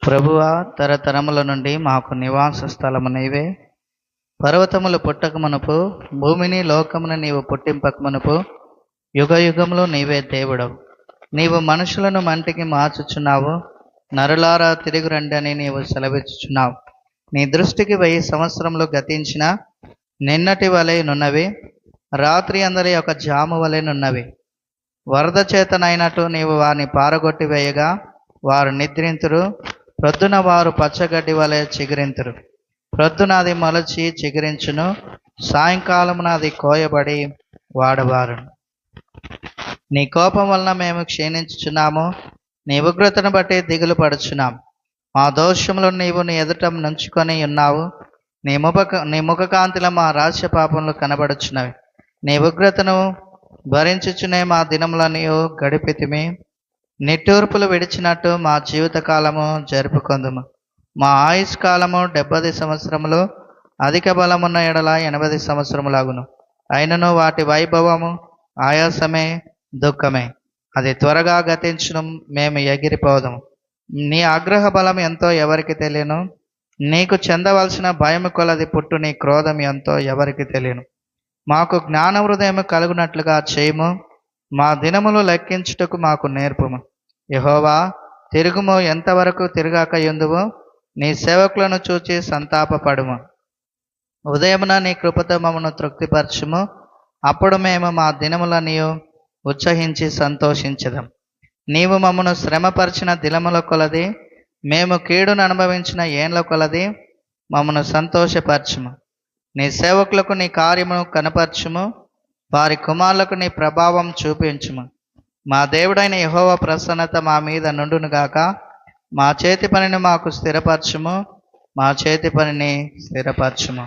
ప్రభువా, తరతరముల నుండి మాకు నివాస స్థలము నీవే. పర్వతములు పుట్టక మునుపు, భూమిని లోకమును నీవు పుట్టింపక మునుపు యుగ యుగములో నీవే దేవుడవు. నీవు మనుషులను మంటికి మార్చుచున్నావు. నరులారా తిరిగి రండి అని నీవు సెలవిచ్చుచున్నావు. నీ దృష్టికి 1000 సంవత్సరములు గతించిన నిన్నటి వలె నున్నవి, రాత్రి అందరి ఒక జాము వలె నున్నవి. వరద చేతనైనట్టు నీవు వారిని పారగొట్టి వేయగా వారు నిద్రింతురు. ప్రొద్దున వారు పచ్చగడ్డి వలె చిగురింతురు. ప్రొద్దున అది మొలచి చిగురించును, సాయంకాలమున అది కోయబడి వాడబారును. నీ కోపం వలన మేము క్షీణించుచున్నాము, నీ ఉగ్రతను బట్టి దిగులు పడుచున్నాం. మా దోషములు నీవు నీ ఎదుట నుంచుకొని ఉన్నావు. నీ ముఖకాంతిలో మా రహస్య పాపములు కనబడుచున్నవి. నీ ఉగ్రతను భరించుచునే మా దినములను గడిపితిమి. నిట్టూర్పులు విడిచినట్టు మా జీవితకాలము జరుపుకొందుము. మా ఆయుష్కాలము 70 సంవత్సరములు, అధిక బలమున్న ఎడల 80 సంవత్సరములాగును. అయినను వాటి వైభవము ఆయాసమే, దుఃఖమే. అది త్వరగా గతించును, మేము ఎగిరిపోదము. నీ ఆగ్రహ బలం ఎంతో ఎవరికి తెలియను. నీకు చెందవలసిన భయము కొలది పుట్టు నీ క్రోధం ఎంతో ఎవరికి తెలియను. మాకు జ్ఞాన హృదయము కలుగునట్లుగా చేయుము. మా దినములు లెక్కించుటకు మాకు నేర్పుము. యెహోవా, తిరుగుము, ఎంతవరకు తిరగాక ఎందువు. నీ సేవకులను చూచి సంతాపపడుము. ఉదయమున నీ కృపతో మమ్మను తృప్తిపరచుము. అప్పుడు మేము మా దినములని ఉత్సహించి సంతోషించదం. నీవు మమ్మను శ్రమపరిచిన దినముల కొలది, మేము కీడును అనుభవించిన ఏండ్ల కొలది మమ్మను సంతోషపరచుము. నీ సేవకులకు నీ కార్యమును కనపరచుము. వారి కుమారులకు నీ ప్రభావం చూపించుము. మా దేవుడైన యెహోవా ప్రసన్నత మా మీద నుండునుగాక. మా చేతి పనిని మాకు స్థిరపరచుము. మా చేతి పనిని స్థిరపరచుము.